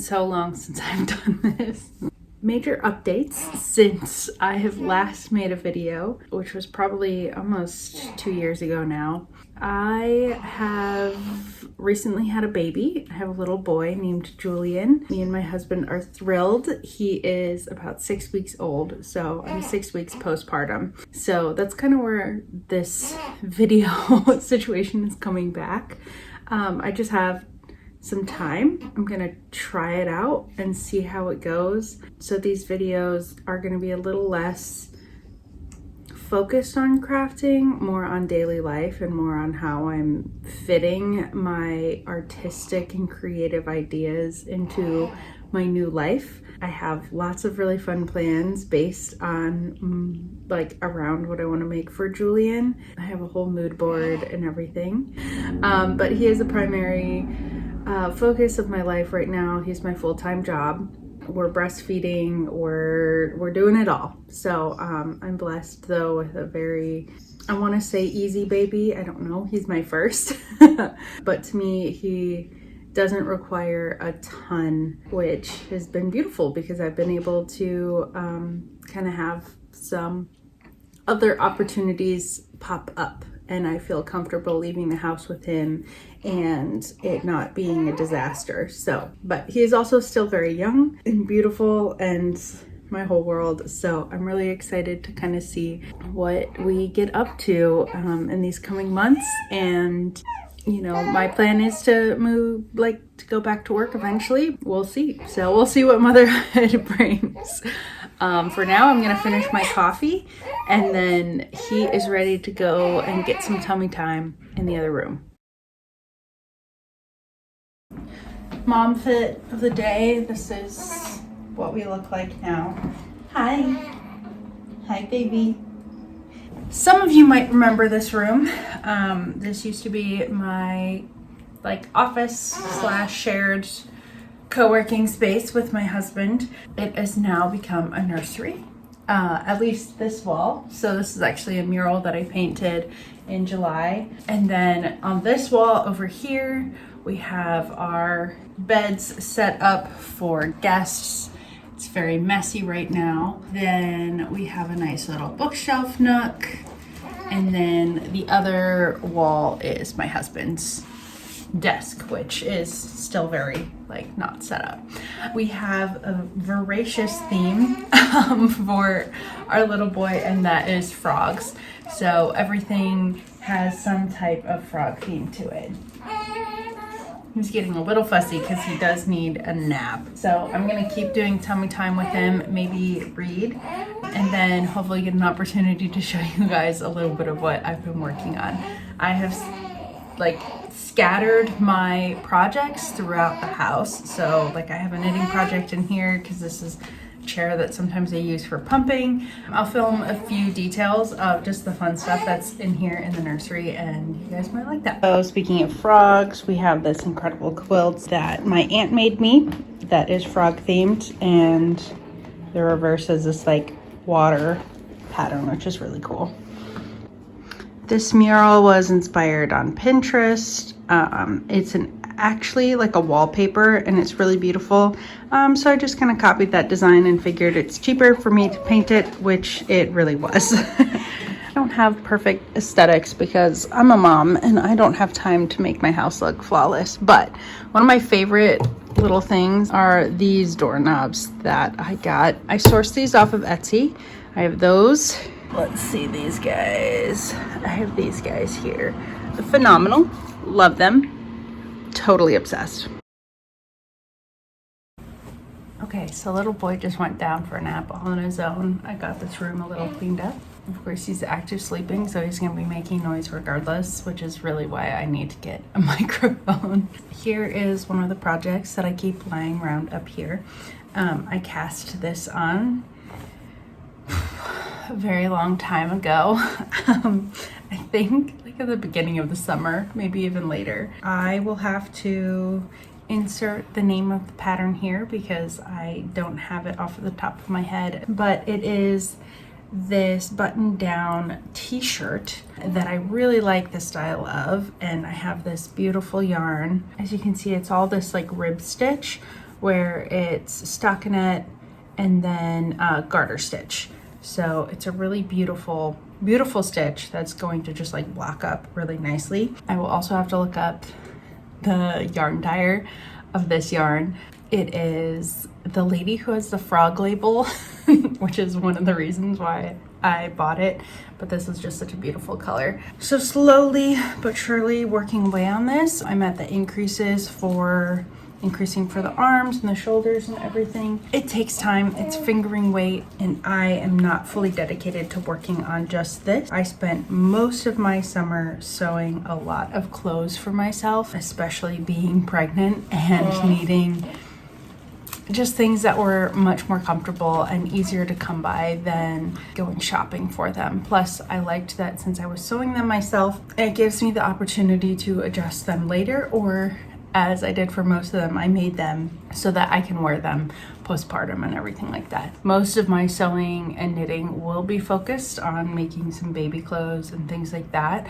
so long since I've done this. Major updates since I have last made a video, which was probably almost 2 years ago now. I have recently had a baby. I have a little boy named Julian. Me and my husband are thrilled. He is about 6 weeks old, so I'm 6 weeks postpartum. So that's kind of where this video situation is coming back. I just have some time. I'm gonna try it out and see how it goes. So these videos are gonna be a little less focused on crafting, more on daily life and more on how I'm fitting my artistic and creative ideas into my new life. I have lots of really fun plans based on like around what I want to make for Julian. I have a whole mood board and everything, but he is the primary focus of my life right now. He's my full-time job. We're breastfeeding, we're doing it all. So I'm blessed though with a very, I want to say easy baby. I don't know, he's my first. But to me, he doesn't require a ton, which has been beautiful because I've been able to kind of have some other opportunities pop up, and I feel comfortable leaving the house with him and it not being a disaster. So, but he is also still very young and beautiful and my whole world. So I'm really excited to kind of see what we get up to in these coming months. And you know, my plan is to move, like to go back to work eventually. We'll see. So we'll see what motherhood brings. For now, I'm gonna finish my coffee and then he is ready to go and get some tummy time in the other room. Mom fit of the day. This is what we look like now. Hi. Hi, baby. Some of you might remember this room. This used to be my like office slash shared co-working space with my husband. It has now become a nursery, at least this wall. So this is actually a mural that I painted in July. And then on this wall over here, we have our beds set up for guests. It's very messy right now. Then we have a nice little bookshelf nook. And then the other wall is my husband's desk, which is still very like not set up. We have a voracious theme for our little boy, and that is frogs. So everything has some type of frog theme to it. He's getting a little fussy because he does need a nap. So I'm gonna keep doing tummy time with him, maybe read, and then hopefully get an opportunity to show you guys a little bit of what I've been working on. I have like scattered my projects throughout the house. So like I have a knitting project in here because this is chair that sometimes I use for pumping. I'll film a few details of just the fun stuff that's in here in the nursery, and you guys might like that. So speaking of frogs, we have this incredible quilt that my aunt made me that is frog themed, and the reverse is this like water pattern, which is really cool. This mural was inspired on Pinterest. It's actually like a wallpaper and it's really beautiful. So I just kind of copied that design and figured it's cheaper for me to paint it, which it really was. I don't have perfect aesthetics because I'm a mom and I don't have time to make my house look flawless. But one of my favorite little things are these doorknobs that I got. I sourced these off of Etsy. I have those. Let's see these guys. I have these guys here. They're phenomenal. Love them. Totally obsessed. Okay, so little boy just went down for a nap all on his own. I got this room a little cleaned up. Of course, he's active sleeping, so he's gonna be making noise regardless, which is really why I need to get a microphone. Here is one of the projects that I keep lying around up here. I cast this on a very long time ago. I think like at the beginning of the summer, maybe even later. I will have to insert the name of the pattern here because I don't have it off the top of my head, but it is this button-down t-shirt that I really like the style of, and I have this beautiful yarn. As you can see, it's all this like rib stitch, where it's stockinette and then garter stitch. So it's a really beautiful stitch that's going to just like block up really nicely. I will also have to look up the yarn dyer of this yarn. It is the lady who has the frog label, which is one of the reasons why I bought it, but this is just such a beautiful color. So slowly but surely working away on this. I'm at the increasing for the arms and the shoulders and everything. It takes time, it's fingering weight, and I am not fully dedicated to working on just this. I spent most of my summer sewing a lot of clothes for myself, especially being pregnant and needing just things that were much more comfortable and easier to come by than going shopping for them. Plus, I liked that since I was sewing them myself, it gives me the opportunity to adjust them later, or as I did for most of them, I made them so that I can wear them postpartum and everything like that. Most of my sewing and knitting will be focused on making some baby clothes and things like that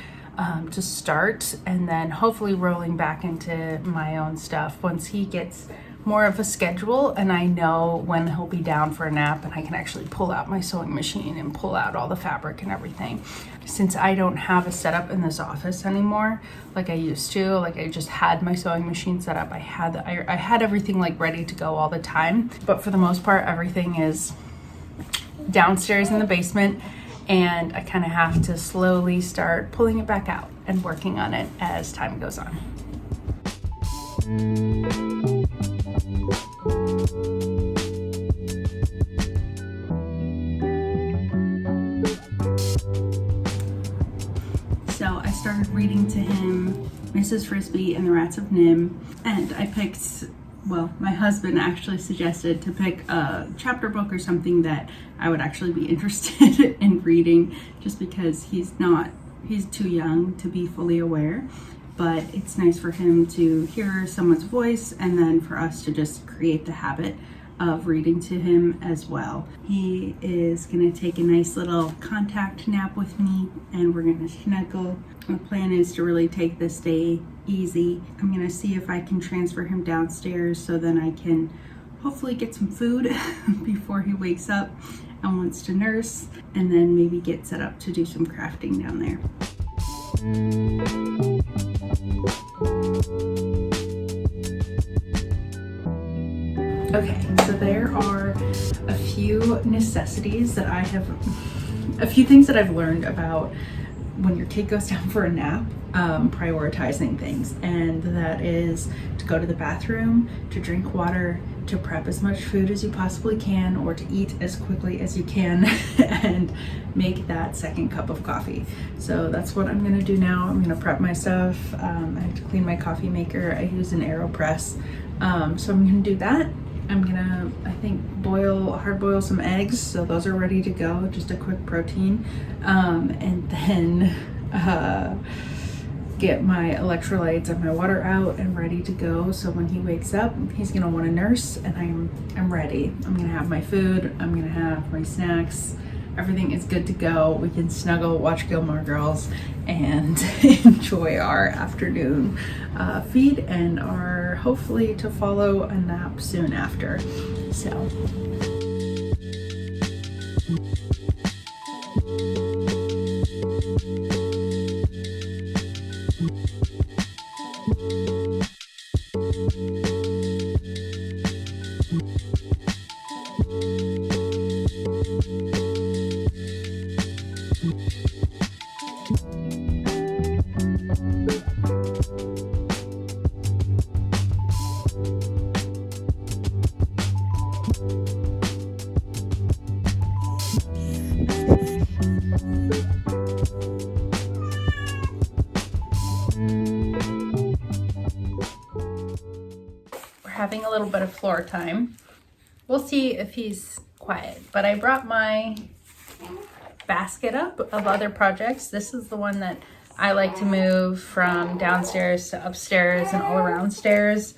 to start, and then hopefully rolling back into my own stuff once he gets more of a schedule and I know when he'll be down for a nap and I can actually pull out my sewing machine and pull out all the fabric and everything. Since I don't have a setup in this office anymore like I used to, like I just had my sewing machine set up, I had everything like ready to go all the time, but for the most part everything is downstairs in the basement, and I kind of have to slowly start pulling it back out and working on it as time goes on. So I started reading to him Mrs. Frisbee and the Rats of Nim, and I picked, well, my husband actually suggested to pick a chapter book or something that I would actually be interested in reading, just because he's too young to be fully aware. But it's nice for him to hear someone's voice and then for us to just create the habit of reading to him as well. He is gonna take a nice little contact nap with me and we're gonna snuggle. The plan is to really take this day easy. I'm gonna see if I can transfer him downstairs so then I can hopefully get some food before he wakes up and wants to nurse, and then maybe get set up to do some crafting down there. Okay, so there are a few necessities that a few things that I've learned about when your kid goes down for a nap, prioritizing things, and that is to go to the bathroom, to drink water, to prep as much food as you possibly can, or to eat as quickly as you can, and make that second cup of coffee. So that's what I'm gonna do now. I'm gonna prep my stuff. I have to clean my coffee maker. I use an AeroPress. So I'm gonna do that. I'm gonna, I think, hard boil some eggs, so those are ready to go, just a quick protein. And then get my electrolytes and my water out and ready to go, so when he wakes up, he's gonna wanna nurse and I'm ready. I'm gonna have my food, I'm gonna have my snacks, everything is good to go. We can snuggle, watch Gilmore Girls, and enjoy our afternoon feed, and are hopefully to follow a nap soon after. So. Having a little bit of floor time. We'll see if he's quiet, but I brought my basket up of other projects. This is the one that I like to move from downstairs to upstairs and all around stairs,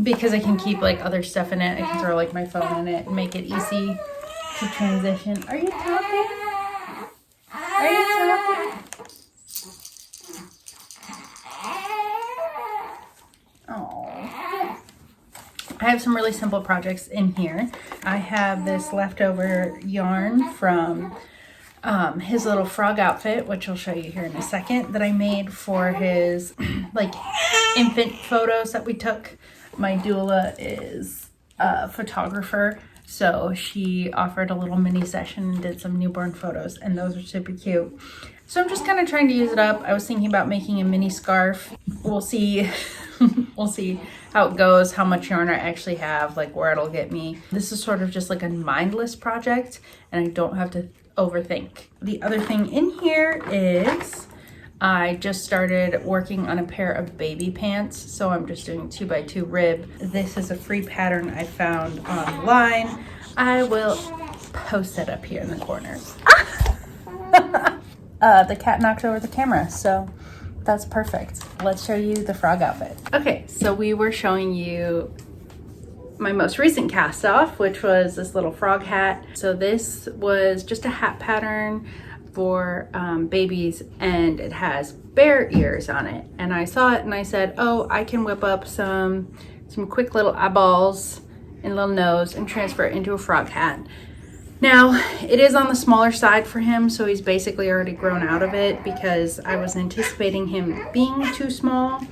because I can keep like other stuff in it. I can throw like my phone in it and make it easy to transition. Are you talking? Are you talking? Oh. have some really simple projects in here. I have this leftover yarn from his little frog outfit, which I'll show you here in a second, that I made for his like infant photos that we took. My doula is a photographer, so she offered a little mini session and did some newborn photos, and those are super cute. So I'm just kind of trying to use it up. I was thinking about making a mini scarf. We'll see. We'll see how it goes, how much yarn I actually have, like where it'll get me. This is sort of just like a mindless project, and I don't have to overthink. The other thing in here is I just started working on a pair of baby pants, so I'm just doing 2x2 rib. This is a free pattern I found online. I will post it up here in the corner. The cat knocked over the camera, so that's perfect. Let's show you the frog outfit. Okay, so we were showing you my most recent cast off, which was this little frog hat. So this was just a hat pattern for babies, and it has bear ears on it. And I saw it and I said, oh, I can whip up some quick little eyeballs and little nose and transfer it into a frog hat. Now, it is on the smaller side for him, so he's basically already grown out of it because I was anticipating him being too small,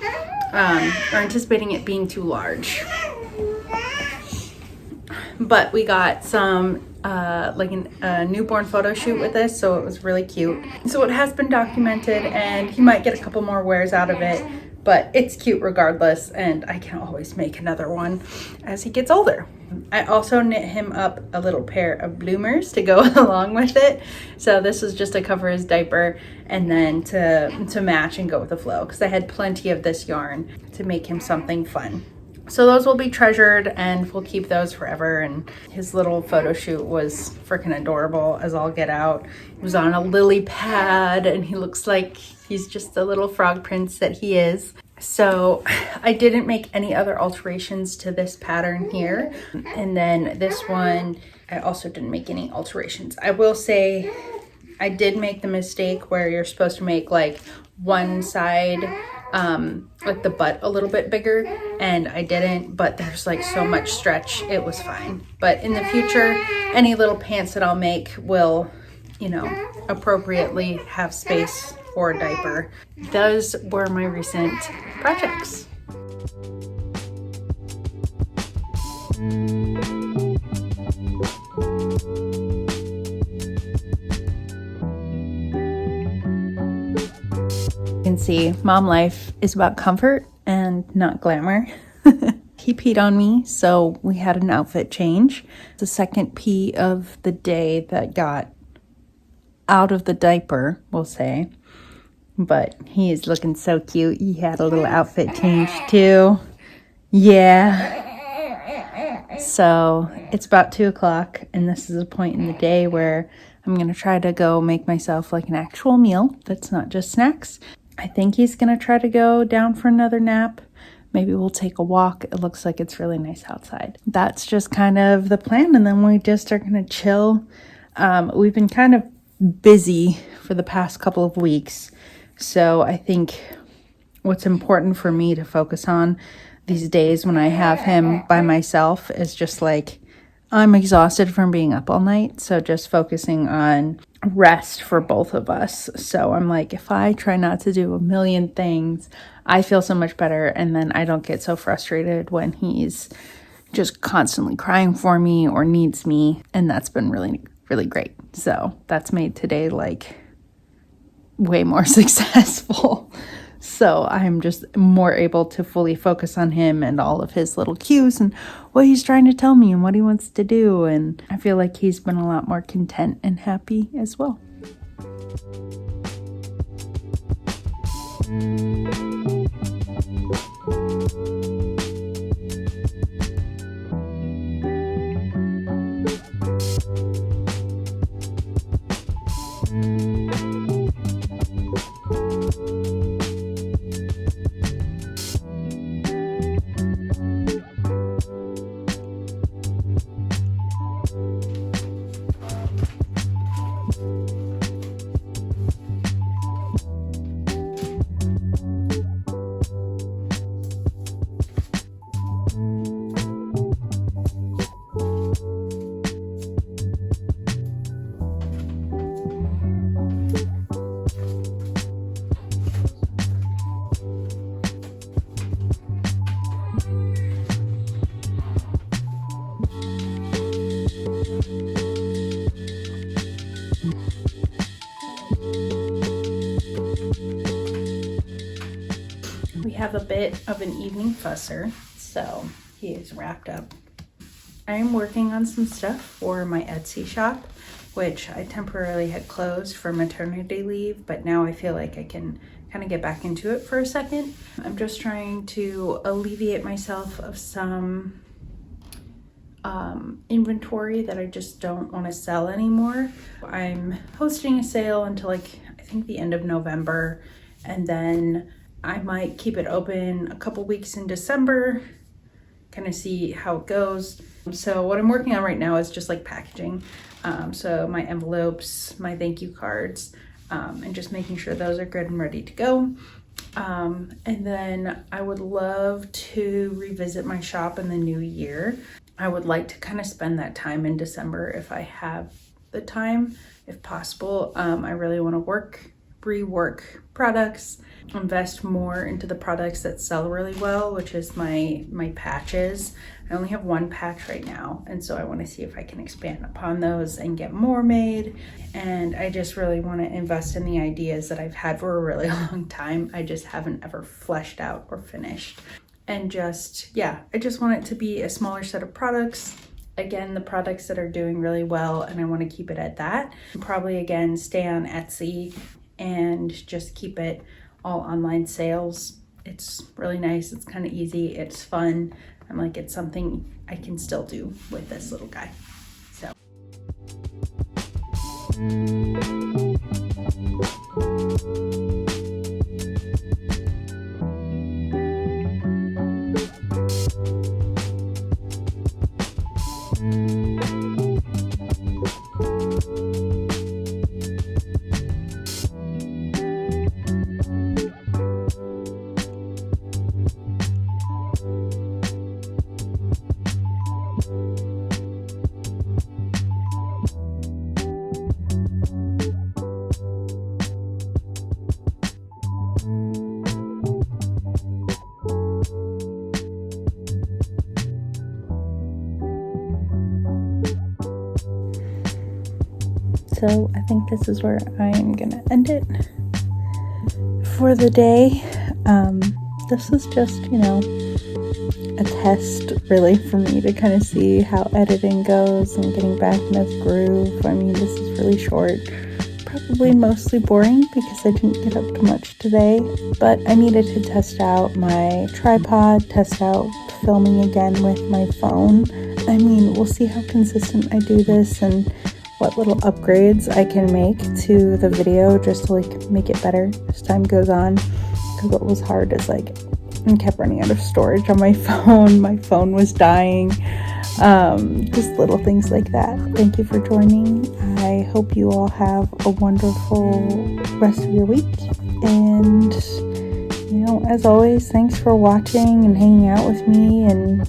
or anticipating it being too large. But we got some a newborn photo shoot with this, so it was really cute. So it has been documented, and he might get a couple more wears out of it, but it's cute regardless, and I can always make another one as he gets older. I also knit him up a little pair of bloomers to go along with it. So this was just to cover his diaper and then to match and go with the flow, because I had plenty of this yarn to make him something fun. So those will be treasured, and we'll keep those forever. And his little photo shoot was freaking adorable as all get out. He was on a lily pad, and he looks like he's just the little frog prince that he is. So I didn't make any other alterations to this pattern here. And then this one, I also didn't make any alterations. I will say I did make the mistake where you're supposed to make like one side, like the butt a little bit bigger, and I didn't, but there's like so much stretch, it was fine. But in the future, any little pants that I'll make will, you know, appropriately have space for a diaper. Those were my recent projects. You can see mom life is about comfort and not glamour. He peed on me, so we had an outfit change. The second pee of the day that got out of the diaper, we'll say. But he is looking so cute. He had a little outfit change too. Yeah. So it's about 2 o'clock, and this is a point in the day where I'm going to try to go make myself like an actual meal that's not just snacks. I think he's going to try to go down for another nap. Maybe we'll take a walk. It looks like it's really nice outside. That's just kind of the plan, and then we just are going to chill. We've been kind of busy for the past couple of weeks. So I think what's important for me to focus on these days when I have him by myself is just like, I'm exhausted from being up all night. So just focusing on rest for both of us. So I'm like, if I try not to do a million things, I feel so much better. And then I don't get so frustrated when he's just constantly crying for me or needs me. And that's been really, really great. So that's made today like way more successful. So I'm just more able to fully focus on him and all of his little cues and what he's trying to tell me and what he wants to do. And I feel like he's been a lot more content and happy as well. have a bit of an evening fusser, so he is wrapped up. I am working on some stuff for my Etsy shop, which I temporarily had closed for maternity leave, but now I feel like I can kind of get back into it for a second. I'm just trying to alleviate myself of some inventory that I just don't want to sell anymore. I'm hosting a sale until like I think the end of November, and then I might keep it open a couple weeks in December, kind of see how it goes. So what I'm working on right now is just like packaging. So my envelopes, my thank you cards, and just making sure those are good and ready to go. And then I would love to revisit my shop in the new year. I would like to kind of spend that time in December if I have the time, if possible. I really want to rework products, invest more into the products that sell really well, which is my patches. I only have one patch right now, and so I want to see if I can expand upon those and get more made. And I just really want to invest in the ideas that I've had for a really long time. I just haven't ever fleshed out or finished. And just, yeah, I just want it to be a smaller set of products. Again, the products that are doing really well, and I want to keep it at that. Probably again, stay on Etsy and just keep it all online sales. It's really nice. It's kind of easy. It's fun. I'm like, it's something I can still do with this little guy. So. So I think this is where I'm gonna end it for the day. This is just, a test really for me to kind of see how editing goes and getting back in this groove. I mean, this is really short, probably mostly boring because I didn't get up to much today, but I needed to test out my tripod, test out filming again with my phone. I mean, we'll see how consistent I do this and what little upgrades I can make to the video just to like make it better as time goes on. Because what was hard is like I kept running out of storage on my phone. My phone was dying. Just little things like that. Thank you for joining. I hope you all have a wonderful rest of your week. And as always, thanks for watching and hanging out with me. And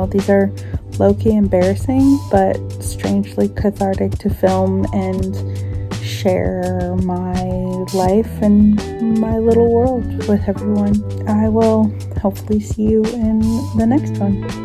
these are low-key embarrassing, but strangely cathartic to film and share my life and my little world with everyone. I will hopefully see you in the next one.